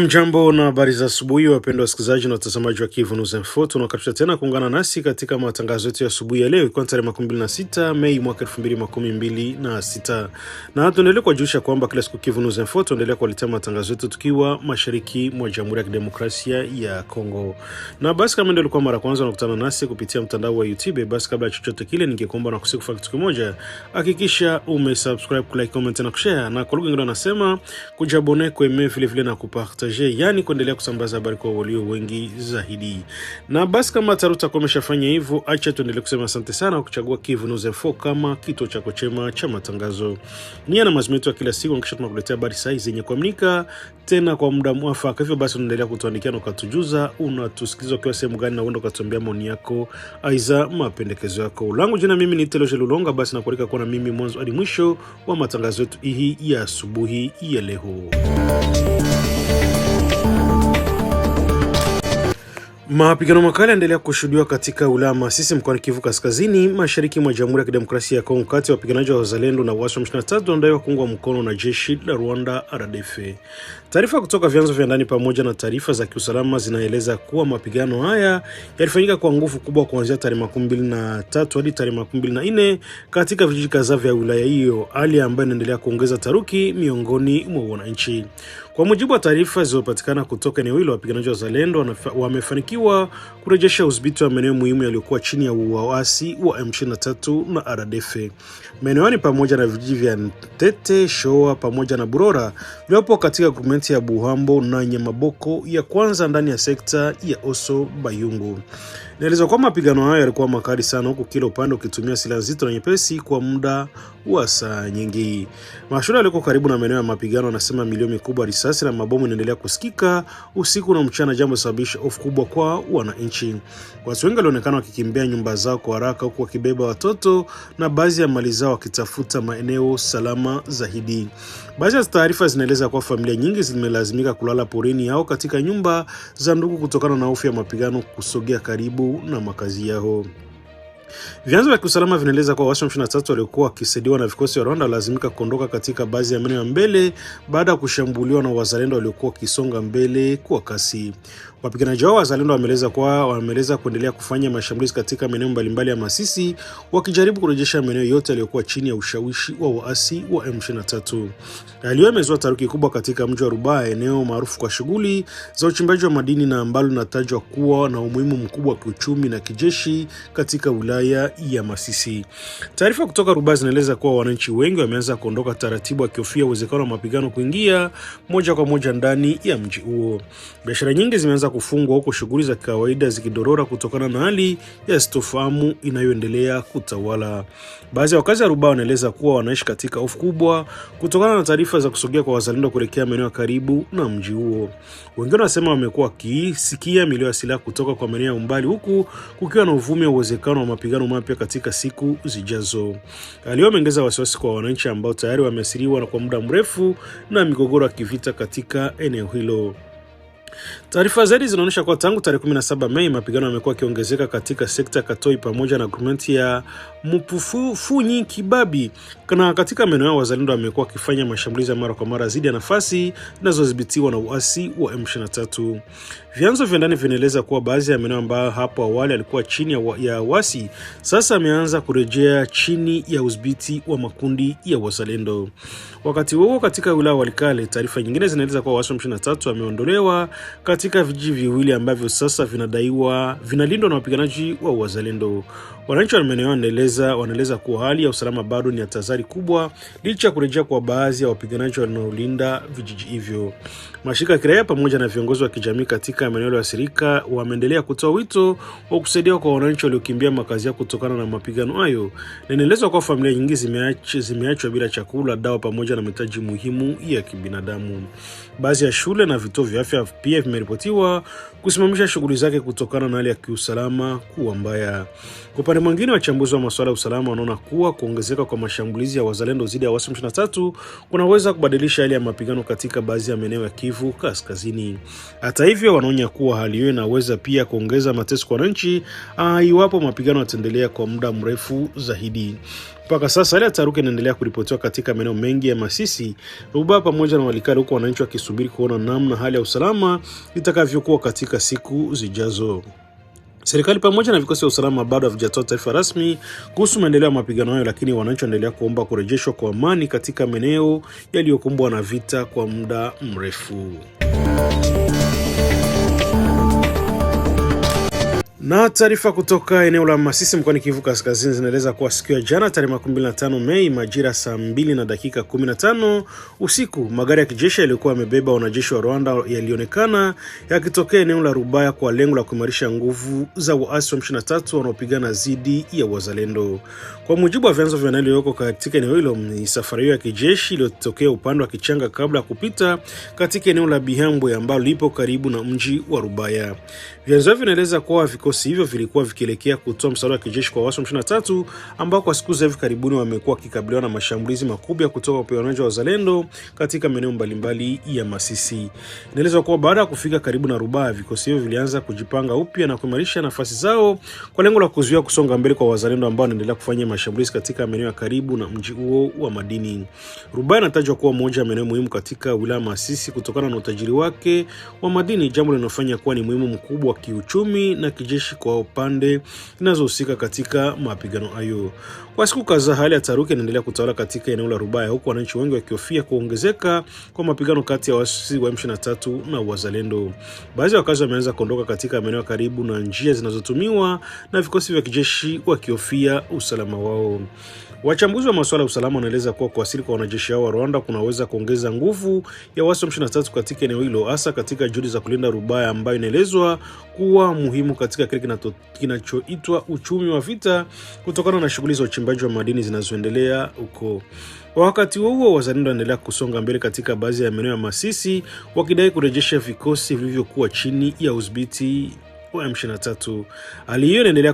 Jambo na habari za asubuhi wapendwa wasikilizaji na watazamaji wa Kivu News Info. Tunakaribisha tena kuungana nasi katika matangazo yetu ya asubuhi ya leo, ikiwa tarehe 26 Mei mwaka 2026. Na tunaendelea kujulisha kwamba kila siku Kivu News Info tunaendelea kuwaletea matangazo yetu tukiwa mashariki mwa Jamhuri ya Kidemokrasia ya Kongo. Na basi kama ndio ulikuwa mara kwanza unakutana nasi kupitia mtandao wa YouTube, basi kabla ya chochote kile ningekuomba na kusiku kitu kimoja, hakikisha umesubscribe, like, comment na kushare, na kwa lugha nyingine nasema kujabone, kueme vile na kupartager, yani kuendelea kusambaza habari kwa walio wengi zaidi. Na basi kama taruta kwa umeshafanya hivyo, acha tuendelee kusema asante sana kuchagua Kivu News Info kama kituo chako chema cha matangazo. Nia na mazimetu wa kila siku nikisha tunakuletea habari sahihi zenye kuaminika tena kwa muda mwafaka. Hivyo basi unaendelea kutuandikia na kutujuza unatusikiliza kwa sehemu gani, na uende ukatuambia maoni yako aiza mapendekezo yako. Langu jina mimi ni Teloje Lulonga, basi nakualika kuwa na mimi mwanzo hadi mwisho wa matangazo yetu hii ya asubuhi ya leo. Mapigano makali yanaendelea kushuhudiwa katika wilaya Masisi mkoani Kivu Kaskazini, mashariki mwa Jamhuri ya Kidemokrasia ya Kongo, kati ya wapiganaji wa Wazalendo na waasi wa M23 wanadaiwa kuungwa mkono na jeshi la Rwanda RDF. Taarifa kutoka vyanzo vya ndani pamoja na taarifa za kiusalama zinaeleza kuwa mapigano haya yalifanyika kwa nguvu kubwa kuanzia tarehe 23 hadi tarehe 24 katika vijiji kadhaa vya wilaya hiyo, hali ambayo inaendelea kuongeza taruki miongoni mwa wananchi. Kwa mujibu wa taarifa zilizopatikana kutoka eneo hilo, wapiganaji wa Wazalendo wamefanikiwa kurejesha udhibiti wa maeneo muhimu yaliyokuwa chini ya uasi wa M23 na RDF. Maeneo ni pamoja na vijiji vya Ntete, Shoa pamoja na Burora vilivyopo katika gavumenti ya Buhambo na Nyamaboko ya kwanza ndani ya sekta ya Oso Bayungu. Naeleza kwa mapigano hayo yalikuwa makali sana, huku kila upande ukitumia silaha nzito na nyepesi kwa muda wa saa nyingi. Mashuhuda walikuwa karibu na maeneo ya mapigano wanasema milio mikubwa risasi na mabomu inaendelea kusikika usiku na mchana, jambo sababisha hofu kubwa kwa wananchi. Watu wengi walionekana wakikimbia nyumba zao kwa haraka, huku wakibeba watoto na baadhi ya mali zao wakitafuta maeneo salama zaidi. Baadhi ya taarifa zinaeleza kwa familia nyingi zimelazimika kulala porini au katika nyumba za ndugu kutokana na hofu ya mapigano kusogea karibu na makazi yao. Vyanzo vya kiusalama vinaeleza kwa waasi wa M23 waliokuwa wakisaidiwa na vikosi vya Rwanda lazimika kuondoka katika baadhi ya maeneo mbele baada ya kushambuliwa na Wazalendo waliokuwa wakisonga mbele kwa kasi. Wapiganaji hao Wazalendo wameeleza kuendelea kufanya mashambulizi katika maeneo mbalimbali ya Masisi, wakijaribu kurejesha maeneo yote yaliyokuwa chini ya ushawishi wa waasi wa M23. Hali imezua taruki kubwa katika mji wa Rubaya, eneo maarufu kwa shughuli za uchimbaji wa madini na ambalo linatajwa kuwa na umuhimu mkubwa wa kiuchumi na kijeshi katika wilaya ya Masisi. Taarifa kutoka Rubaya zinaeleza kuwa wananchi wengi wameanza kuondoka taratibu, wakihofia uwezekano wa mapigano kuingia moja kwa moja ndani ya mji huo. Biashara nyingi zimeanza kufungwa, huko shughuli za kawaida zikidorora kutokana na hali ya sitofahamu inayoendelea kutawala. Baadhi ya wakazi wa Rubaya wanaeleza kuwa wanaishi katika hofu kubwa kutokana na taarifa za kusogea kwa Wazalendo kuelekea maeneo karibu na mji huo. Wengine wanasema wamekuwa wakisikia milio ya silaha kutoka kwa maeneo ya umbali, huku kukiwa na uvumi wa uwezekano wa mapigano mapya katika siku zijazo. Hali hiyo imeongeza wasiwasi kwa wananchi ambao tayari wameathiriwa kwa muda mrefu na migogoro ya kivita katika eneo hilo. Taarifa zaidi zinaonyesha kwa tangu tarehe 17 Mei mapigano yamekuwa yakiongezeka katika sekta Katoi pamoja na gavumenti ya Mupufunyi Kibabi, na katika maeneo ya Wazalendo wamekuwa wakifanya mashambulizi mara kwa mara dhidi ya nafasi zinazodhibitiwa na uasi wa M23. Vyanzo vya ndani vinaeleza kuwa baadhi ya maeneo ambayo hapo awali alikuwa chini ya uasi sasa ameanza kurejea chini ya udhibiti wa makundi ya Wazalendo. Wakati huo katika wilaya Walikale, taarifa nyingine zinaeleza kuwa waasi wa M23 wameondolewa katika vijiji viwili ambavyo sasa vinalindwa na wapiganaji wa Wazalendo. Wananchi wa maeneo wanaeleza kuwa hali ya usalama bado ni hatari kubwa licha ya kurejea kwa baadhi ya wapiganaji wanaolinda vijiji hivyo. Mashirika ya kiraia pamoja na viongozi wa kijamii katika maeneo ya Sirika wameendelea kutoa wito wa kusaidia kwa wananchi waliokimbia makazi yao kutokana na mapigano hayo. Inaelezwa kwa familia nyingi zimeachwa bila chakula, dawa pamoja na mahitaji muhimu ya kibinadamu. Baadhi ya shule na vituo vya afya pia vimeripotiwa kusimamisha shughuli zake kutokana na hali ya kiusalama kuwa mbaya. Kwa upande mwingine, wachambuzi wa masuala ya usalama wanaona kuwa kuongezeka kwa mashambulizi ya wazalendo dhidi ya waasi M23 kunaweza kubadilisha hali ya mapigano katika baadhi ya maeneo ya Kivu Kaskazini. Hata hivyo, wanaonya kuwa hali hiyo inaweza pia kuongeza mateso kwa wananchi iwapo mapigano yataendelea kwa muda mrefu zaidi. Mpaka sasa hali ya taharuki inaendelea kuripotiwa katika maeneo mengi ya Masisi, Rubaya pamoja na Walikale, huko wananchi wakisubiri kuona namna hali ya usalama itakavyokuwa katika siku zijazo. Serikali pamoja na vikosi vya usalama bado havijatoa taarifa rasmi kuhusu maendeleo ya mapigano hayo, lakini wananchi wanaendelea kuomba kurejeshwa kwa amani katika maeneo yaliyokumbwa na vita kwa muda mrefu. Na taarifa kutoka eneo la Masisi mkoani Kivu Kaskazini zinaeleza kuwa siku ya jana tarehe 25 Mei majira saa 2:15 usiku, magari ya kijeshi yaliokuwa yamebeba wanajeshi wa Rwanda yalionekana yakitokea eneo la Rubaya kwa lengo la kuimarisha nguvu za waasi wa M23 wanaopigana dhidi ya wazalendo. Kwa mujibu wa vyanzo vya ndani wako katika eneo hilo, ni safari hiyo ya kijeshi iliyotokea upande wa Kichanga kabla ya kupita katika eneo la Bihambwe ambalo lipo karibu na mji wa Rubaya. Vyanzo hivyo vinaeleza kuwa vikosi hivyo vilikuwa vikielekea kutoa msaada wa kijeshi kwa waasi wa M23 ambao kwa siku za hivi karibuni wamekuwa wakikabiliwa na mashambulizi makubwa kutoka wapiganaji wa wazalendo katika maeneo mbalimbali ya Masisi. Inaelezwa kuwa baada ya kufika karibu na Rubaya, vikosi hivyo vilianza kujipanga upya na kuimarisha nafasi zao kwa lengo la kuzuia kusonga mbele kwa wazalendo ambao wanaendelea kufanya mashambulizi katika maeneo ya karibu na mji huo wa madini. Rubaya inatajwa kuwa moja ya maeneo muhimu katika wilaya Masisi kutokana na utajiri wake wa madini, jambo linalofanya kuwa ni muhimu mkubwa wa kiuchumi na kijeshi kwa upande zinazohusika katika mapigano hayo. Kwa siku kadhaa hali ya taharuki inaendelea kutawala katika eneo la Rubaya, huku wananchi wengi wakihofia kuongezeka kwa mapigano kati ya waasi wa M23 na wazalendo. Baadhi ya wakazi wameanza kuondoka katika maeneo karibu na njia zinazotumiwa na vikosi vya kijeshi wakihofia usalama wao. Wachambuzi wa masuala ya usalama wanaeleza kuwa kuwasili kwa wanajeshi hao wa Rwanda kunaweza kuongeza nguvu ya waasi wa M23 katika eneo hilo, hasa katika juhudi za kulinda Rubaya ambayo inaelezwa kuwa muhimu katika kile kinachoitwa uchumi wa vita kutokana na shughuli za uchimbaji wa madini zinazoendelea huko. Wakati huo wazalendo wanaendelea kusonga mbele katika baadhi ya maeneo ya Masisi wakidai kurejesha vikosi vilivyokuwa chini ya udhibiti wa M23. Hali hiyo inaendelea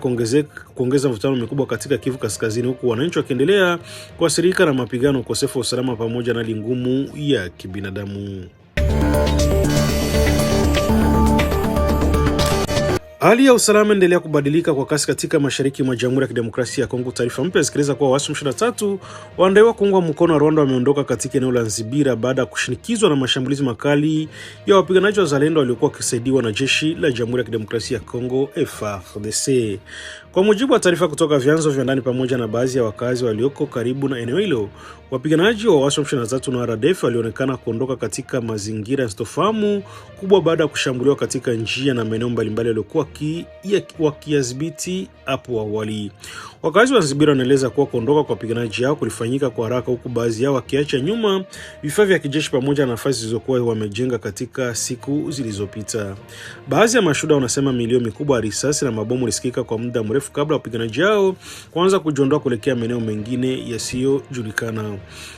kuongeza mvutano mkubwa katika Kivu Kaskazini, huku wananchi wakiendelea kuathirika na mapigano, ukosefu wa usalama pamoja na hali ngumu ya kibinadamu. Hali ya usalama endelea kubadilika kwa kasi katika mashariki mwa Jamhuri ya Kidemokrasia ya Kongo. Taarifa mpya zikieleza kuwa waasi wa M23 wanadaiwa kuungwa mkono wa Rwanda wameondoka katika eneo la Nzibira baada ya kushinikizwa na mashambulizi makali ya wapiganaji wa wazalendo waliokuwa wakisaidiwa na jeshi la Jamhuri ya Kidemokrasia ya Kongo FARDC. Kwa mujibu wa taarifa kutoka vyanzo vya ndani pamoja na baadhi ya wakazi walioko karibu na eneo hilo, wapiganaji wa waasi wa M23 na RDF walionekana kuondoka katika mazingira yasitofahamu kubwa baada ya kushambuliwa katika njia na maeneo mbalimbali yaliokuwa wakiyadhibiti hapo awali. Wakazi wa Nzibira wanaeleza kuwa kuondoka kwa wapiganaji hao kulifanyika kwa haraka, huku baadhi yao wakiacha nyuma vifaa vya kijeshi pamoja na nafasi zilizokuwa wamejenga katika siku zilizopita. Baadhi ya mashuhuda wanasema milio mikubwa ya risasi na mabomu ilisikika kwa muda mrefu kabla wapiganaji hao kuanza kujiondoa kuelekea maeneo mengine yasiyojulikana.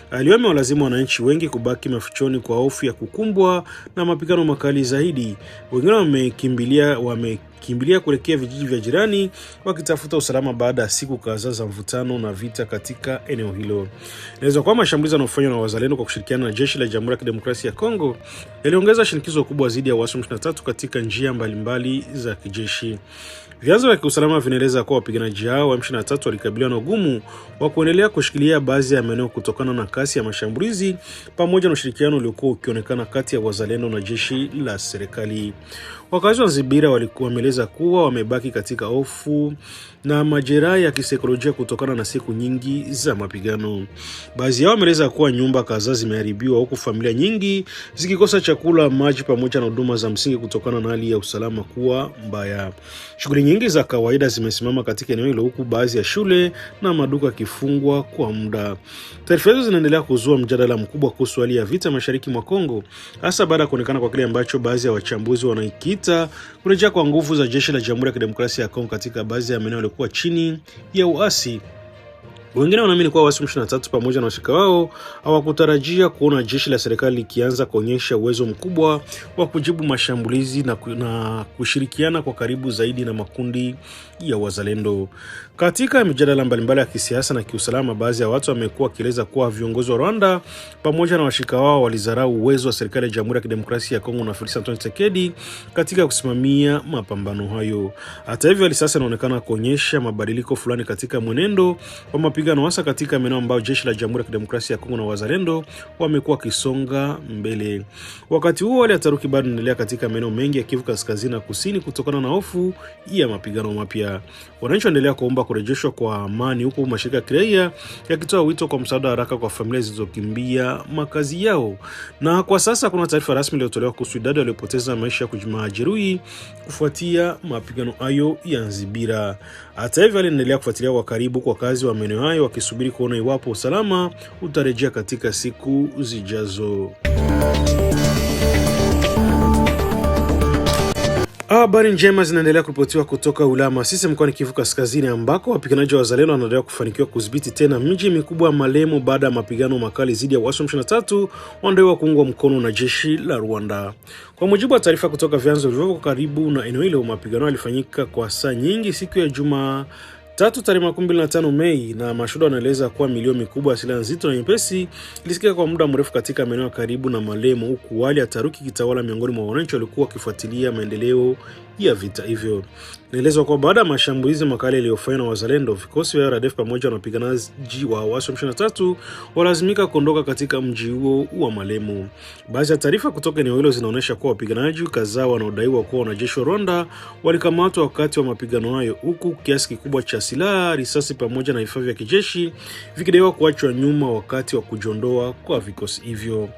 Hali imewalazimu wananchi wengi kubaki mafichoni kwa hofu ya kukumbwa na mapigano makali zaidi. Wengine wamekimbilia kuelekea vijiji vya jirani wakitafuta usalama baada ya siku kadhaa za mvutano na vita katika eneo hilo. Inaweza kuwa mashambulizi yanayofanywa na wazalendo kwa kushirikiana na jeshi la Jamhuri ya Kidemokrasia ya Kongo yaliongeza shinikizo kubwa dhidi ya waasi wa M23 katika njia mbalimbali za kijeshi. Vyanzo vya kiusalama vinaeleza kuwa wapiganaji hao wa M23 walikabiliwa na ugumu wa kuendelea kushikilia baadhi ya maeneo kutokana na kasi ya mashambulizi pamoja na ushirikiano uliokuwa ukionekana kati ya wazalendo na jeshi la serikali. Wakazi wa Nzibira walikuwa wameeleza kuwa wamebaki katika hofu na majeraha ya kisaikolojia kutokana na siku nyingi za mapigano. Baadhi yao wameeleza kuwa nyumba kadhaa zimeharibiwa, huku familia nyingi zikikosa chakula, maji pamoja na huduma za msingi kutokana na hali ya usalama kuwa mbaya. Shughuli nyingi za kawaida zimesimama katika eneo hilo, huku baadhi ya shule na maduka yakifungwa kwa muda. Taarifa hizo zinaendelea kuzua mjadala mkubwa kuhusu hali ya vita mashariki mwa Kongo, hasa baada ya kuonekana kwa kile ambacho baadhi ya wachambuzi wanaikita kurejea kwa nguvu za jeshi la Jamhuri ya Kidemokrasia ya Kongo katika baadhi ya maeneo yaliokuwa chini ya uasi. Wengine wanaamini kuwa waasi wa M23 pamoja na washirika wao hawakutarajia kuona jeshi la serikali likianza kuonyesha uwezo mkubwa wa kujibu mashambulizi na kushirikiana kwa karibu zaidi na makundi ya wazalendo. Katika mijadala mbalimbali ya kisiasa na kiusalama, baadhi ya watu wamekuwa wakieleza kuwa viongozi wa Rwanda pamoja na washirika wao walizarau uwezo wa serikali ya Jamhuri ya Kidemokrasia ya Kongo na Felix Antoine Tshisekedi katika kusimamia mapambano hayo. Hata hivyo, hali sasa inaonekana kuonyesha mabadiliko fulani katika mwenendo wa mapigano, hasa katika maeneo ambayo jeshi la Jamhuri ya Kidemokrasia ya Kongo na wazalendo wamekuwa kisonga mbele. Wakati huo, hali ya taharuki bado inaendelea katika maeneo mengi ya Kivu Kaskazini na Kusini kutokana na hofu ya mapigano mapya. Wananchi wanaendelea kuomba kurejeshwa kwa amani, huku mashirika ya kiraia yakitoa wito kwa msaada haraka kwa familia zilizokimbia makazi yao. Na kwa sasa kuna taarifa rasmi iliyotolewa kuhusu idadi waliopoteza maisha ya majeruhi kufuatia mapigano hayo ya Nzibira. Hata hivyo, inaendelea kufuatilia kwa karibu kwa kazi wa maeneo hayo wakisubiri kuona iwapo usalama utarejea katika siku zijazo. Habari njema zinaendelea kuripotiwa kutoka Ulama Sisi mkoani Kivu Kaskazini, ambako wapiganaji wa wazalendo wanaendelea kufanikiwa kudhibiti tena miji mikubwa Malemo baada ya mapigano makali dhidi ya waasi wa M23 wanaodaiwa kuungwa mkono na jeshi la Rwanda. Kwa mujibu wa taarifa kutoka vyanzo vilivyo karibu na eneo hilo, mapigano yalifanyika kwa saa nyingi siku ya Jumatatu tarehe 25 Mei, na mashuhuda wanaeleza kuwa milio mikubwa ya silaha nzito na nyepesi ilisikika kwa muda mrefu katika maeneo karibu na Malemo, huku hali ya taharuki kitawala miongoni mwa wananchi walikuwa wakifuatilia maendeleo ya vita hivyo. Inaelezwa kwa baada ya mashambulizi makali yaliyofanywa na wazalendo, vikosi vya RDF pamoja na wapiganaji wa waasi wa M23 walazimika kuondoka katika mji huo wa Malemo. Baadhi ya taarifa kutoka eneo hilo zinaonyesha kuwa wapiganaji kadhaa wanaodaiwa kuwa wanajeshi wa Rwanda walikamatwa wakati wa mapigano hayo, huku kiasi kikubwa cha silaha, risasi pamoja na vifaa vya kijeshi vikidaiwa kuachwa nyuma wakati wa kujiondoa kwa vikosi hivyo.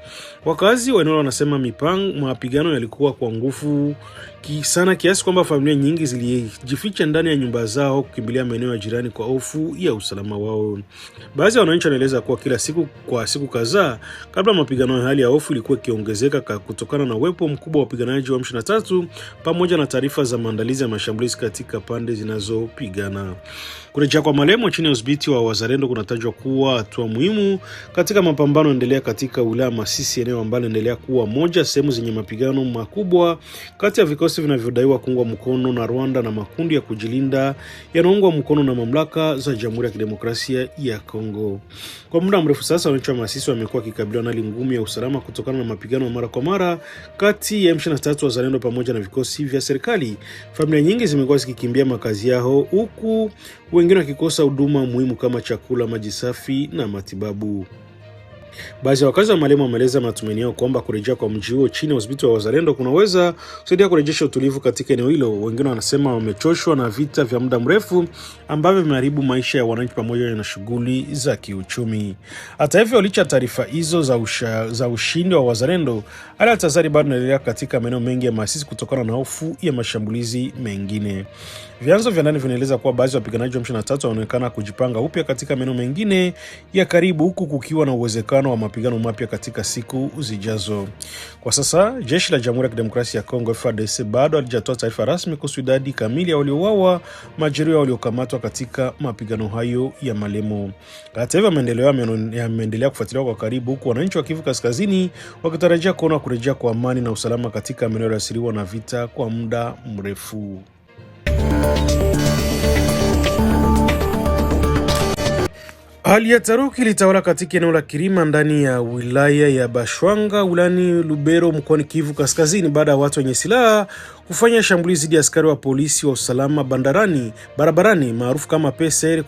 Wakazi wa eneo wanasema mapigano yalikuwa kwa nguvu sana kiasi kwamba familia nyingi zilijificha ndani ya nyumba zao kukimbilia maeneo ya jirani kwa hofu ya usalama wao. Baadhi ya wananchi wanaeleza kuwa kila siku kwa siku kadhaa kabla mapigano, hali ya hofu ilikuwa ikiongezeka kutokana na uwepo mkubwa wa wapiganaji wa M23 pamoja na taarifa za maandalizi ya mashambulizi katika pande zinazopigana. Kurejea kwa Malemo chini ya udhibiti wa wazalendo kunatajwa kuwa hatua muhimu katika mapambano endelea katika wilaya Masisi, eneo ambalo endelea kuwa moja sehemu zenye mapigano makubwa kati ya vikosi vinavyodaiwa kuungwa mkono na Rwanda na makundi ya kujilinda yanaungwa mkono na mamlaka za Jamhuri ya Kidemokrasia ya Kongo. Kwa muda mrefu sasa, wananchi wa Masisi wamekuwa kikabiliwa na hali ngumu ya usalama kutokana na mapigano mara kwa mara kati ya M23 wazalendo pamoja na vikosi vya serikali. Familia nyingi zimekuwa zikikimbia makazi yao, huku wengine wakikosa huduma muhimu kama chakula, maji safi na matibabu. Baadhi ya wakazi wa Malemo wameeleza matumaini yao kwamba kurejea kwa mji huo chini ya udhibiti wa wazalendo kunaweza kusaidia kurejesha utulivu katika eneo hilo. Wengine wanasema wamechoshwa na vita vya muda mrefu ambavyo vimeharibu maisha ya wananchi pamoja na shughuli za kiuchumi. Hata hivyo, licha ya taarifa hizo za ushindi wa wazalendo, hali ya tahadhari bado inaendelea katika maeneo mengi ya Masisi kutokana na hofu ya mashambulizi mengine. Vyanzo vya ndani vinaeleza kuwa baadhi ya wapiganaji wa M23 wanaonekana kujipanga upya katika maeneo mengine ya karibu, huku kukiwa na uwezekano wa mapigano mapya katika siku zijazo. Kwa sasa, jeshi la Jamhuri ya Kidemokrasia ya Kongo FARDC bado halijatoa taarifa rasmi kuhusu idadi kamili ya waliouawa, majeruhi waliokamatwa katika mapigano hayo ya Malemo. Hata hivyo, maendeleo yameendelea kufuatiliwa kwa karibu, huku wananchi wa Kivu Kaskazini wakitarajia kuona kurejea kwa amani na usalama katika maeneo yaliyoathiriwa na vita kwa muda mrefu. Hali ya taharuki ilitawala katika eneo la Kirima ndani ya wilaya ya Bashwanga wilayani Lubero mkoani Kivu Kaskazini baada ya watu wenye silaha kufanya shambulizi dhidi ya askari wa polisi wa usalama barabarani maarufu kama PSR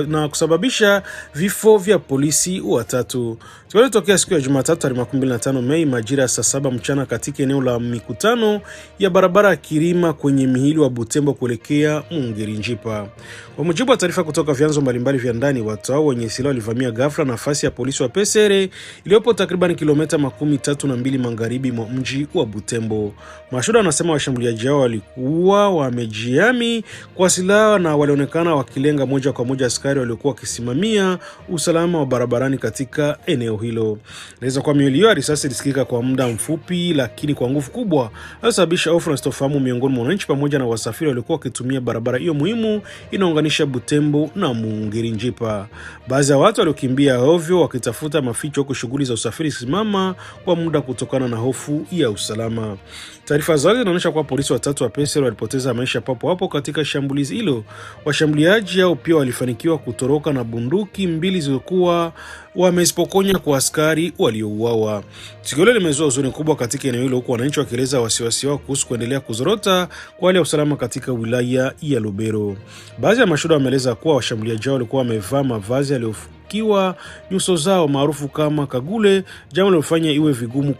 na kusababisha vifo vya polisi watatu. Tukio lilitokea siku ya Jumatatu tarehe 25 Mei majira ya saa 7 mchana katika eneo la mikutano ya barabara ya Kirima kwenye mihili wa Butembo kuelekea Mungirinjipa. Kwa mujibu wa taarifa kutoka vyanzo mbalimbali vya ndani, watu hao wenye silaha walivamia ghafla nafasi ya polisi wa PSR iliyopo takriban kilomita 32 magharibi mwa mji wa Butembo. Mashuhuda wanasema washambuliaji washambuliaji hao walikuwa wamejihami kwa silaha na walionekana wakilenga moja kwa moja askari waliokuwa wakisimamia usalama wa barabarani katika eneo hilo. Inaweza kuwa milio ya risasi ilisikika kwa muda mfupi, lakini kwa nguvu kubwa ilisababisha hofu na sitofahamu miongoni mwa wananchi pamoja na wasafiri waliokuwa wakitumia barabara hiyo muhimu inaunganisha Butembo na Mungirinjipa. Baadhi ya watu waliokimbia ovyo wakitafuta maficho huku shughuli za usafiri simama kwa muda kutokana na hofu ya usalama. Taarifa zaidi zinaonyesha kuwa polisi watatu wa Pesero walipoteza maisha papo hapo katika shambulizi hilo. Washambuliaji hao pia walifanikiwa kutoroka na bunduki mbili zilizokuwa wamezipokonya kwa askari waliouawa. Tukio hilo limezua huzuni kubwa katika eneo hilo, huku wananchi wakieleza wasiwasi wao kuhusu kuendelea kuzorota kwa hali ya usalama katika wilaya ya Lubero. Baadhi ya mashuhuda wameeleza kuwa washambuliaji hao walikuwa wamevaa mavazi yaliyofukiwa nyuso zao maarufu kama kagule, jambo lilofanya iwe vigumu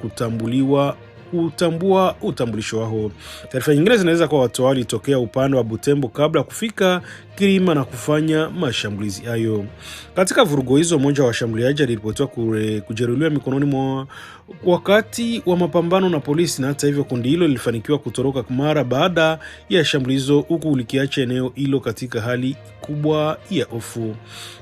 kutambua utambulisho wao. Taarifa nyingine zinaweza kuwa watu walitokea upande wa Butembo kabla kufika Kirima na kufanya mashambulizi hayo. Katika vurugo hizo, mmoja wa washambuliaji aliripotiwa kujeruhiwa mikononi mwa wakati wa mapambano na polisi, na hata hivyo kundi hilo lilifanikiwa kutoroka mara baada ya shambulizo, huku likiacha eneo hilo katika hali kubwa ya hofu.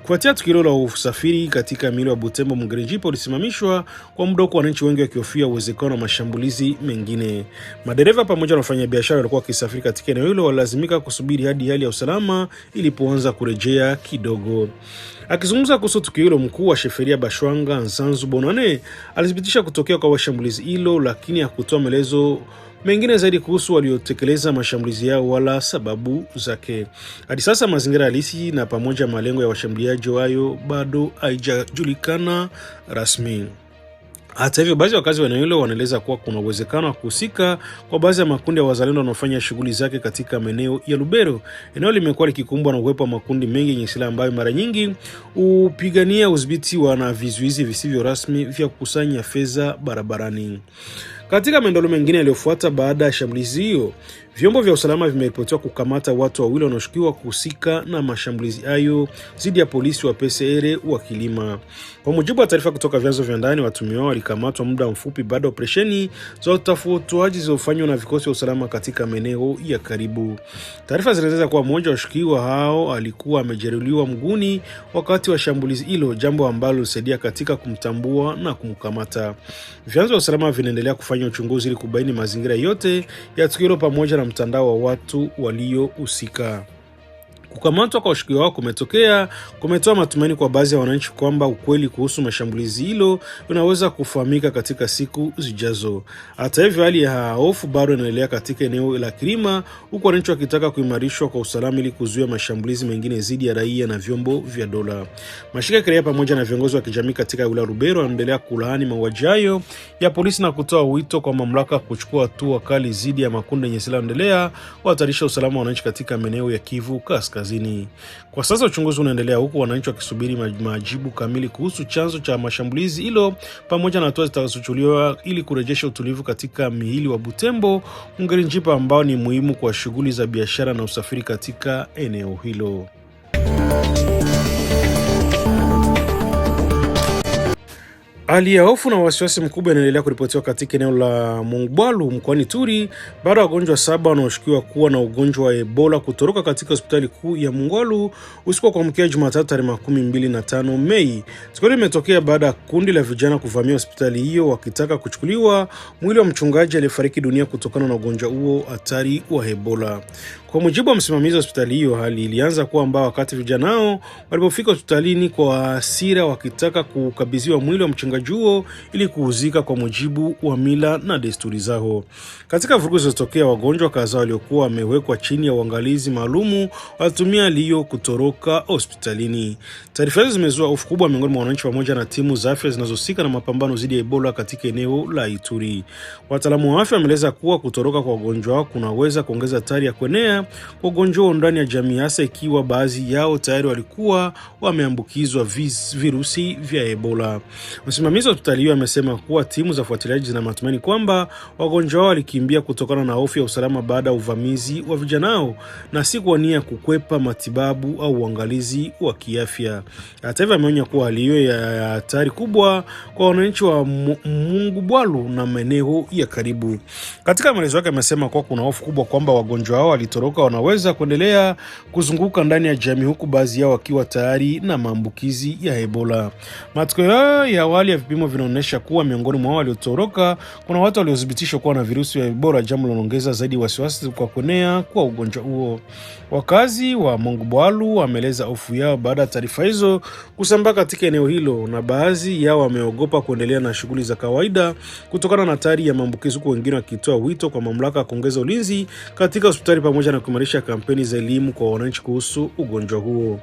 Kufuatia tukio la usafiri katika miji ya Butembo Mungirinjipa ulisimamishwa kwa muda, huku wananchi wengi wakihofia uwezekano wa mashambulizi mengine. Madereva pamoja na wafanyabiashara walikuwa wakisafiri katika eneo hilo walazimika kusubiri hadi hali ya usalama ilipoanza kurejea kidogo. Akizungumza kuhusu tukio hilo, mkuu wa Sheferia Bashwanga Nsanzu Bonane alithibitisha kutokea kwa washambulizi hilo, lakini hakutoa maelezo mengine zaidi kuhusu waliotekeleza mashambulizi yao wala sababu zake. Hadi sasa mazingira halisi na pamoja malengo ya washambuliaji hayo bado haijajulikana rasmi. Hata hivyo, baadhi ya wakazi wa eneo hilo wanaeleza kuwa kuna uwezekano wa kuhusika kwa baadhi ya makundi ya wazalendo wanaofanya shughuli zake katika maeneo ya Lubero. Eneo limekuwa likikumbwa na uwepo wa makundi mengi yenye silaha ambayo mara nyingi hupigania udhibiti na vizuizi visivyo rasmi vya kukusanya fedha barabarani. Katika maendeleo mengine yaliyofuata baada ya shambulizi hiyo, vyombo vya usalama vimeripotiwa kukamata watu wawili wanaoshukiwa kuhusika na mashambulizi hayo dhidi ya polisi wa PCR wa Kilima. Kwa mujibu wa taarifa kutoka vyanzo vya ndani, watuhumiwa walikamatwa muda mfupi baada ya operesheni za utafutaji zilizofanywa na vikosi vya usalama katika maeneo ya karibu. Taarifa zinaeleza kuwa mmoja wa washukiwa hao alikuwa amejeruhiwa mguuni wakati wa shambulizi hilo, jambo ambalo lilisaidia katika kumtambua na kumkamata. Vyanzo vya usalama vinaendelea kufanya uchunguzi ili kubaini mazingira yote ya tukio hilo pamoja na mtandao wa watu waliohusika. Kukamatwa kwa washukiwa wao kumetoa matumaini kwa baadhi ya wananchi kwamba ukweli kuhusu mashambulizi hilo unaweza kufahamika katika siku zijazo. Hata hivyo, hali ya hofu bado inaendelea katika eneo la Kirima, huku wananchi wakitaka kuimarishwa kwa usalama ili kuzuia mashambulizi mengine dhidi ya raia na vyombo vya dola. Mashirika ya kiraia pamoja na viongozi wa kijamii katika wilaya Lubero wanaendelea kulaani mauaji hayo ya polisi na kutoa wito kwa mamlaka kuchukua hatua kali dhidi ya makundi yenye silaha yanaendelea kuhatarisha usalama wa wananchi katika maeneo ya Kivu Kaskazini. Kwa sasa uchunguzi unaendelea, huku wananchi wakisubiri majibu kamili kuhusu chanzo cha mashambulizi hilo pamoja na hatua zitakazochukuliwa ili kurejesha utulivu katika mihili wa Butembo Mungirinjipa ambao ni muhimu kwa shughuli za biashara na usafiri katika eneo hilo. Hali ya hofu na wasiwasi mkubwa inaendelea kuripotiwa katika eneo la Mongwalu mkoani Ituri baada ya wagonjwa 7 wanaoshukiwa kuwa na ugonjwa wa Ebola kutoroka katika hospitali kuu ya Mongwalu usiku wa kuamkia Jumatatu tarehe 25 Mei. Tukio limetokea baada ya kundi la vijana kuvamia hospitali hiyo wakitaka kuchukuliwa mwili wa mchungaji aliyefariki dunia kutokana na ugonjwa huo hatari wa Ebola. Kwa mujibu wa msimamizi wa hospitali hiyo, hali ilianza kuwa mbaya wakati vijana hao walipofika hospitalini kwa hasira wakitaka kukabidhiwa mwili wa mchungaji huo ili kuuzika kwa mujibu wa mila na desturi zao. Katika vurugu zilizotokea, wagonjwa kadhaa waliokuwa wamewekwa chini ya uangalizi maalumu walitumia lio kutoroka hospitalini. Taarifa hizo zimezua hofu kubwa miongoni mwa wananchi pamoja na timu za afya zinazohusika na mapambano dhidi ya Ebola katika eneo la Ituri. Wataalamu wa afya wameeleza kuwa kutoroka kwa wagonjwa kunaweza kuongeza hatari ya kuenea kuenea kwa ugonjwa ndani ya jamii, hasa ikiwa baadhi yao tayari walikuwa wameambukizwa virusi vya Ebola. Msimamizi wa hospitali hiyo amesema kuwa timu za ufuatiliaji zina matumaini kwamba wagonjwa hao walikimbia kutokana na hofu ya usalama baada ya uvamizi wa vijana hao na si kwa nia kukwepa matibabu au uangalizi wa kiafya. Hata hivyo, ameonya kuwa hali hiyo ya hatari kubwa kwa wananchi wa Mungubwalu na maeneo ya karibu. Katika maelezo yake amesema kuwa kuna hofu kubwa kwamba wagonjwa hao walitoroka wanaweza kuendelea kuzunguka ndani ya jamii, huku baadhi yao wakiwa tayari na maambukizi ya Ebola. Matokeo ya awali ya vipimo vinaonyesha kuwa miongoni mwa waliotoroka kuna watu waliothibitishwa kuwa na virusi vya Ebola, jambo linaloongeza zaidi wasiwasi kwa kuenea kwa ugonjwa huo. Wakazi wa Mungubwalu wameeleza hofu yao baada ya taarifa hizo kusambaa katika eneo hilo, na baadhi yao wameogopa kuendelea na shughuli za kawaida kutokana na hatari ya maambukizi, huku wengine wakitoa wito kwa mamlaka kuongeza ulinzi katika hospitali pamoja na kuimarisha kampeni za elimu kwa wananchi kuhusu ugonjwa huo.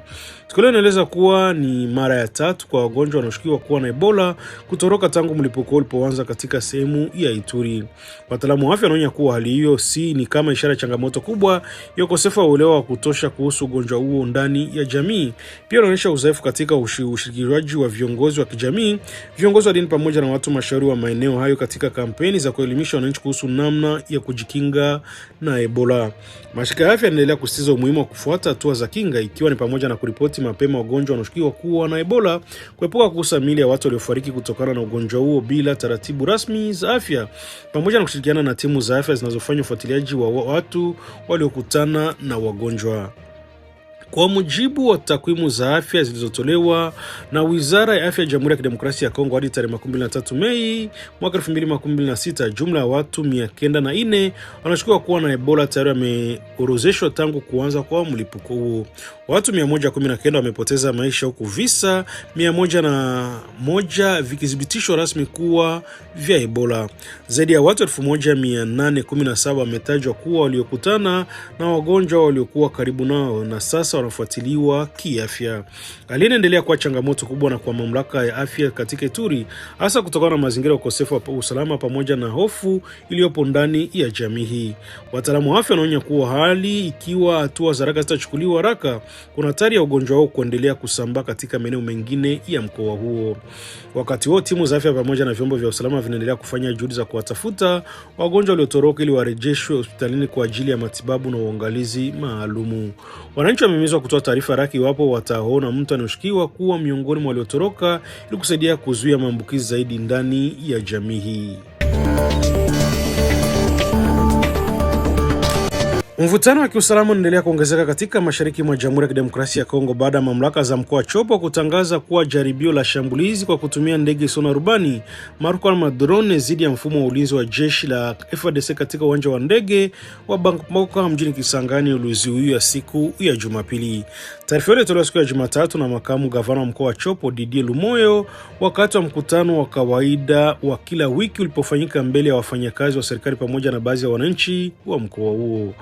Tukio inaeleza kuwa ni mara ya 3 kwa wagonjwa wanaoshukiwa kuwa na Ebola kutoroka tangu mlipuko ulipoanza katika sehemu ya Ituri. Wataalamu wa afya wanaonya kuwa hali hiyo ni kama ishara ya changamoto kubwa ya ukosefu wa uelewa wa kutosha kuhusu ugonjwa huo ndani ya jamii. Pia inaonyesha udhaifu katika ushirikishwaji wa viongozi wa kijamii, viongozi wa dini pamoja na watu mashauri wa maeneo hayo katika kampeni za kuelimisha wananchi kuhusu namna ya kujikinga na Ebola. Mashirika ya afya yanaendelea kusisitiza umuhimu wa kufuata hatua za kinga, ikiwa ni pamoja na kuripoti mapema wagonjwa wanaoshukiwa kuwa na Ebola, kuepuka kugusa miili ya watu waliofariki kutokana na ugonjwa huo bila taratibu rasmi za afya, pamoja na kushirikiana na timu za afya zinazofanya ufuatiliaji wa watu waliokutana na wagonjwa. Kwa mujibu wa takwimu za afya zilizotolewa na Wizara ya Afya ya Jamhuri ya Kidemokrasia ya Kongo hadi tarehe 23 Mei mwaka 2026, jumla ya watu 904 wanashukiwa kuwa na Ebola tayari wameorozeshwa tangu kuanza kwa mlipuko huo. Watu 119 wamepoteza maisha, huku visa 101 vikithibitishwa rasmi kuwa vya Ebola. Zaidi ya watu 1817 wametajwa kuwa waliokutana na wagonjwa waliokuwa karibu nao na sasa wanafuatiliwa kiafya. Hali inaendelea kuwa changamoto kubwa na kwa mamlaka ya afya katika Ituri, hasa kutokana na mazingira ya ukosefu wa usalama pamoja na hofu iliyopo ndani ya jamii hii. Wataalamu wa afya wanaonya kuwa hali ikiwa hatua za haraka zitachukuliwa haraka, kuna hatari ya ugonjwa huo kuendelea kusambaa katika maeneo mengine ya mkoa huo. Wakati huo, timu za afya pamoja na vyombo vya usalama vinaendelea kufanya juhudi za kuwatafuta wagonjwa waliotoroka ili warejeshwe hospitalini kwa ajili ya matibabu na uangalizi maalumu. Wananchi wamehimizwa kutoa taarifa haraka iwapo wataona mtu anayeshukiwa kuwa miongoni mwa waliotoroka ili kusaidia kuzuia maambukizi zaidi ndani ya jamii hii. Mvutano wa kiusalama unaendelea kuongezeka katika mashariki mwa Jamhuri ya Kidemokrasia ya Kongo baada ya mamlaka za mkoa wa Chopo kutangaza kuwa jaribio la shambulizi kwa kutumia ndege isiyo na rubani maarufu kama drone dhidi ya mfumo wa ulinzi wa jeshi la FARDC katika uwanja wa ndege wa Bangkok mjini Kisangani ulizuiwa siku ya Jumapili. Taarifa hiyo ilitolewa siku ya Jumatatu na makamu gavana wa mkoa wa Chopo Didier Lumoyo wakati wa mkutano wa kawaida wa kila wiki ulipofanyika mbele ya wafanyakazi wa serikali pamoja na baadhi ya wananchi wa mkoa huo.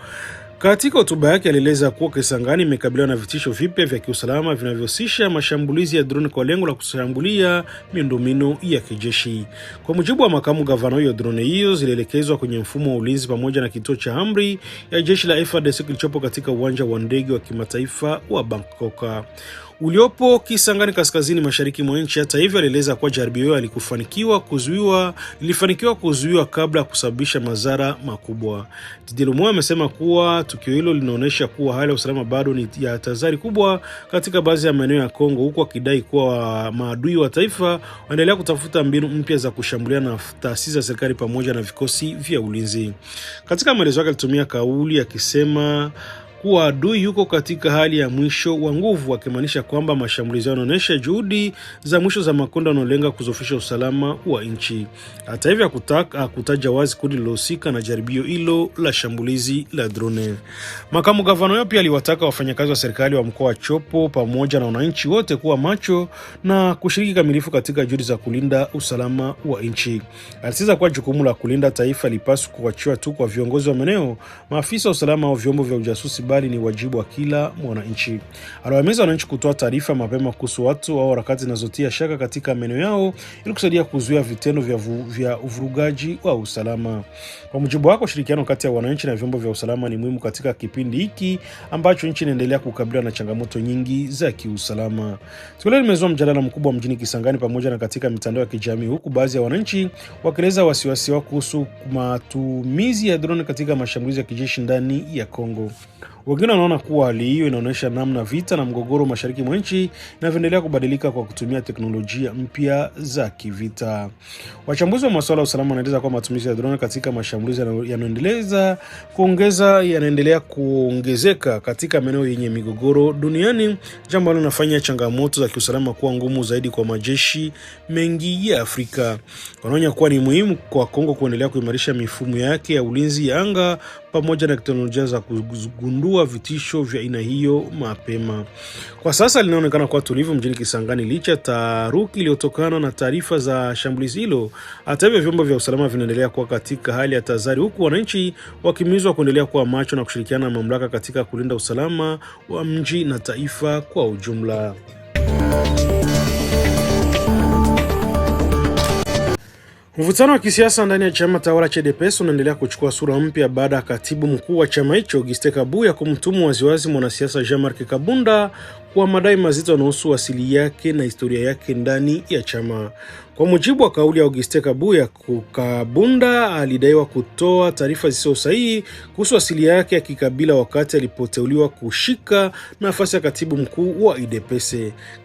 Katika hotuba yake alieleza kuwa Kisangani imekabiliwa na vitisho vipya vya kiusalama vinavyohusisha mashambulizi ya drone kwa lengo la kushambulia miundombinu ya kijeshi. Kwa mujibu wa makamu gavana huyo, drone hiyo zilielekezwa kwenye mfumo wa ulinzi pamoja na kituo cha amri ya jeshi la FARDC kilichopo katika uwanja wa ndege wa kimataifa wa Bangkok uliopo Kisangani kaskazini mashariki mwa nchi. Hata hivyo, alieleza kuwa jaribio hilo lilifanikiwa kuzuiwa kabla ya kusababisha madhara makubwa. Didier Lumoyo amesema kuwa tukio hilo linaonyesha kuwa hali ya usalama bado ni ya hatari kubwa katika baadhi ya maeneo ya Kongo, huku akidai kuwa maadui wa taifa wanaendelea kutafuta mbinu mpya za kushambulia na taasisi za serikali pamoja na vikosi vya ulinzi. Katika maelezo yake alitumia kauli akisema kuwa adui yuko katika hali ya mwisho wa nguvu, akimaanisha kwamba mashambulizi yanaonyesha juhudi za mwisho za makundi yanayolenga kuzofisha usalama wa nchi. Hata hivyo, hakutaja wazi kundi lilohusika na jaribio hilo la shambulizi la drone. Makamu gavana huyo pia aliwataka wafanyakazi wa serikali wa mkoa wa Chopo pamoja na wananchi wote kuwa macho na kushiriki kamilifu katika juhudi za kulinda usalama wa nchi. Alisisitiza kuwa jukumu la kulinda taifa lipaswa kuachiwa tu kwa viongozi wa maeneo, maafisa wa usalama au vyombo vya ujasusi, bali ni wajibu wa kila mwananchi. Aliwahimiza wananchi kutoa taarifa mapema kuhusu watu au harakati zinazotia shaka katika maeneo yao ili kusaidia kuzuia vitendo vya uvurugaji wa usalama. Kwa mujibu wake, ushirikiano kati ya wananchi na vyombo vya usalama ni muhimu katika kipindi hiki ambacho nchi inaendelea kukabiliwa na changamoto nyingi za kiusalama. Siku leo limezua mjadala mkubwa mjini Kisangani pamoja na katika mitandao ya kijamii, huku baadhi ya wananchi wakieleza wasiwasi wao kuhusu matumizi ya drone katika mashambulizi ya kijeshi ndani ya Kongo. Wengine wanaona kuwa hali hiyo inaonyesha namna vita na mgogoro mashariki mwa nchi inavyoendelea kubadilika kwa kutumia teknolojia mpya za kivita. Wachambuzi wa masuala ya usalama wanaeleza kwamba matumizi ya drone katika mashambulizi yanaendelea kuongezeka katika maeneo yenye migogoro duniani, jambo ambalo linafanya changamoto za kiusalama kuwa ngumu zaidi kwa majeshi mengi ya Afrika. Wanaonya kuwa ni muhimu kwa Kongo kuendelea kuimarisha mifumo yake ya ulinzi ya anga pamoja na teknolojia za kugundua vitisho vya aina hiyo mapema. Kwa sasa linaonekana kuwa tulivu mjini Kisangani licha taharuki iliyotokana na taarifa za shambulizi hilo. Hata hivyo, vyombo vya usalama vinaendelea kuwa katika hali ya tahadhari, huku wananchi wakihimizwa kuendelea kuwa macho na kushirikiana na mamlaka katika kulinda usalama wa mji na taifa kwa ujumla. Mvutano wa kisiasa ndani ya chama tawala cha UDPS unaendelea kuchukua sura mpya baada ya katibu mkuu wa chama hicho Augustin Kabuya kumtumu waziwazi mwanasiasa Jean-Marc Kabunda kwa madai mazito yanayohusu asili yake na historia yake ndani ya chama. Kwa mujibu wa kauli ya Augustin Kabuya, Kabunda alidaiwa kutoa taarifa zisizo sahihi kuhusu asili yake ya kikabila wakati alipoteuliwa kushika nafasi ya katibu mkuu wa UDPS.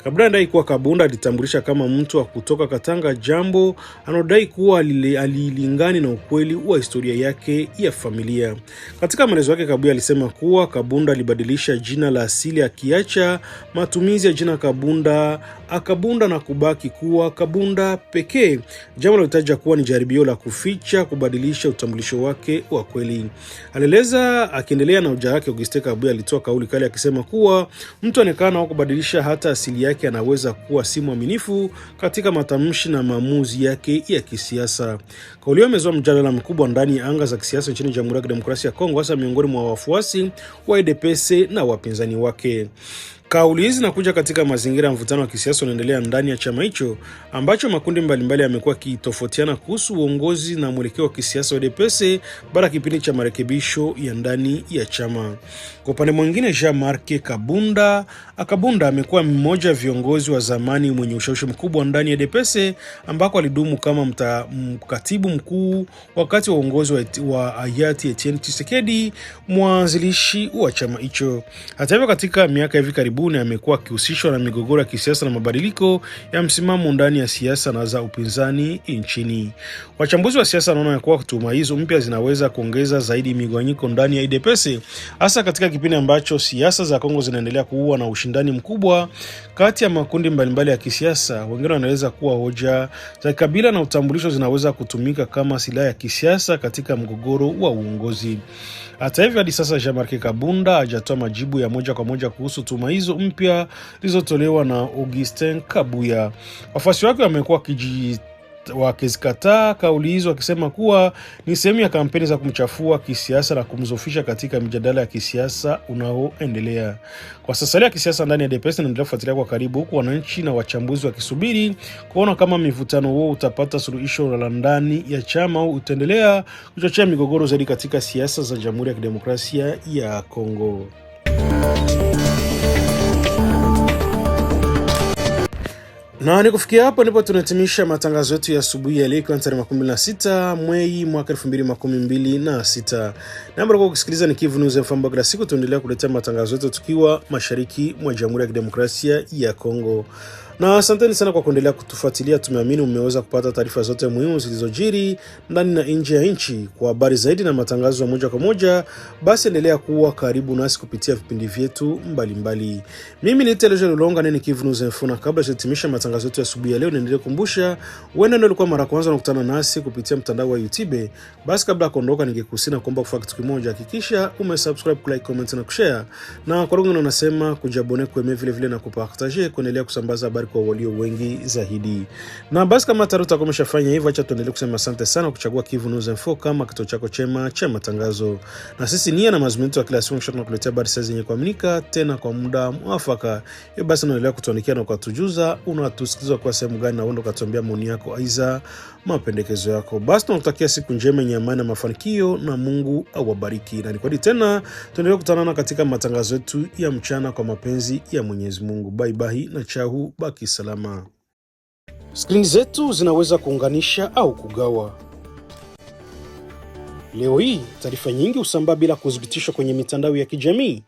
Kabunda anadai kuwa Kabunda alitambulisha kama mtu wa kutoka Katanga, jambo anodai kuwa alilingani na ukweli wa historia yake ya familia. Katika maelezo yake, Kabuya alisema kuwa Kabunda alibadilisha jina la asili akiacha matumizi ya jina Kabunda na kubaki kuwa Kabunda pekee, jambo linalotaja kuwa ni jaribio la kuficha kubadilisha utambulisho wake wa kweli. Alieleza akiendelea na hoja yake, Augustin Kabuya alitoa kauli kali akisema kuwa mtu anekana wa kubadilisha hata asili yake anaweza kuwa si mwaminifu katika matamshi na maamuzi yake ya kisiasa. Kauli hiyo imezua mjadala mkubwa ndani ya anga za kisiasa nchini Jamhuri ya Kidemokrasia ya Kongo, hasa miongoni mwa wafuasi wa UDPS na wapinzani wake. Kauli hizi zinakuja katika mazingira ya mvutano wa kisiasa unaendelea ndani ya chama hicho ambacho makundi mbalimbali yamekuwa kitofautiana kuhusu uongozi na mwelekeo wa kisiasa wa UDPS baada ya kipindi cha marekebisho ya ndani ya chama. Kwa upande mwingine, Jean-Marc Kabunda amekuwa mmoja wa viongozi wa zamani mwenye ushawishi mkubwa ndani ya UDPS ambako alidumu kama katibu mkuu wakati wa uongozi wa hayati Etienne Tshisekedi, mwanzilishi wa chama hicho. Hata hivyo, katika miaka hivi karibuni amekuwa akihusishwa na migogoro ya kisiasa na mabadiliko ya msimamo ndani ya siasa na za upinzani nchini. Wachambuzi wa siasa wanaona kuwa tuhuma hizo mpya zinaweza kuongeza zaidi migawanyiko ndani ya UDPS, hasa katika kipindi ambacho siasa za Kongo zinaendelea kuwa na ushindani mkubwa kati ya makundi mbalimbali ya kisiasa. Wengine wanaweza kuwa hoja za kabila na utambulisho zinaweza kutumika kama silaha ya kisiasa katika mgogoro wa uongozi. Hata hivyo, hadi sasa Jean-Marc Kabunda hajatoa majibu ya moja kwa moja kuhusu tuhuma hizo mpya zilizotolewa na Augustin Kabuya. Wafuasi wake wamekuwa wakizikataa kauli hizo, wakisema kuwa ni sehemu ya kampeni za kumchafua kisiasa na kumzofisha katika mjadala ya kisiasa unaoendelea. Kwa sasa ya kisiasa ndani ya UDPS inaendelea kufuatilia kwa karibu, huku wananchi na wachambuzi wakisubiri kuona kama mivutano huo utapata suluhisho la ndani ya chama au utaendelea kuchochea migogoro zaidi katika siasa za Jamhuri ya Kidemokrasia ya Kongo. Na ni kufikia hapo ndipo tunahitimisha matangazo yetu ya asubuhi ya leo, tarehe 16 Mei mwaka 2026. Namba kwa kusikiliza ni Kivu News FM. Kila siku tunaendelea kuletea matangazo yetu tukiwa mashariki mwa Jamhuri ya Kidemokrasia ya Kongo. Na asanteni sana kwa kuendelea kutufuatilia. Tumeamini umeweza kupata taarifa zote muhimu zilizojiri ndani na nje ya nchi. Kwa habari zaidi na matangazo ya moja kwa moja, basi endelea kuwa karibu nasi kupitia vipindi vyetu mbalimbali. Mimi ni Telejo Lulonga, nini Kivu News FM, na kabla sijatimisha matangazo yetu ya asubuhi ya leo, niendelee kukumbusha wewe ndio ulikuwa mara kwanza unakutana nasi kupitia mtandao wa YouTube. Basi kabla kuondoka, ningekusina kuomba kufanya kitu kimoja, hakikisha umesubscribe, like, comment na kushare. Na kwa wengine unasema kujabone kwa vile vile na kupartager kuendelea kusambaza habari habari kwa walio wengi zaidi. Na basi kama tayari utakomeshafanya hivyo, acha tuendelee kusema asante sana kuchagua Kivu News Info kama kituo chako chema cha matangazo. Na sisi nia na mazungumzo ya kila siku tunakuletea habari zenye kuaminika tena kwa muda mwafaka. Hivyo basi unaendelea kutuandikia na ukatujuza unatusikiliza kwa sehemu gani, na uende ukatuambia maoni yako aiza mapendekezo yako. Basi tunakutakia siku njema yenye amani na mafanikio, na Mungu awabariki. Na nikwadi tena tuendelee kutanana katika matangazo yetu ya mchana kwa mapenzi ya Mwenyezi Mungu. Bye bye na chau, baki salama. Skrini zetu zinaweza kuunganisha au kugawa. Leo hii taarifa nyingi husambaa bila kuthibitishwa kwenye mitandao ya kijamii.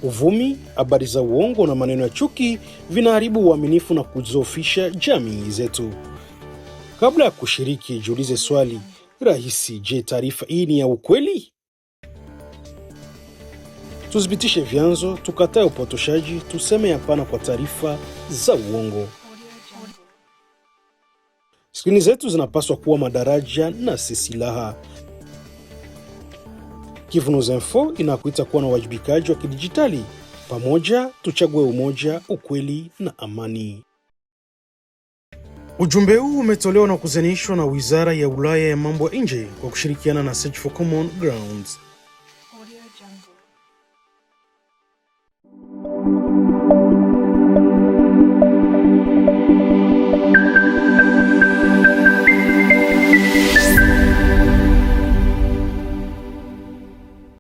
Uvumi, habari za uongo na maneno ya chuki vinaharibu uaminifu na kudhoofisha jamii zetu. Kabla ya kushiriki, jiulize swali rahisi: je, taarifa hii ni ya ukweli? Tuthibitishe vyanzo, tukatae upotoshaji, tuseme hapana kwa taarifa za uongo. Skrini zetu zinapaswa kuwa madaraja na si silaha. Kivu News Info inakuita kuwa na wajibikaji wa kidijitali. Pamoja tuchague umoja, ukweli na amani. Ujumbe huu umetolewa na kuzenishwa na Wizara ya Ulaya ya Mambo ya Nje kwa kushirikiana na Search for Common Ground.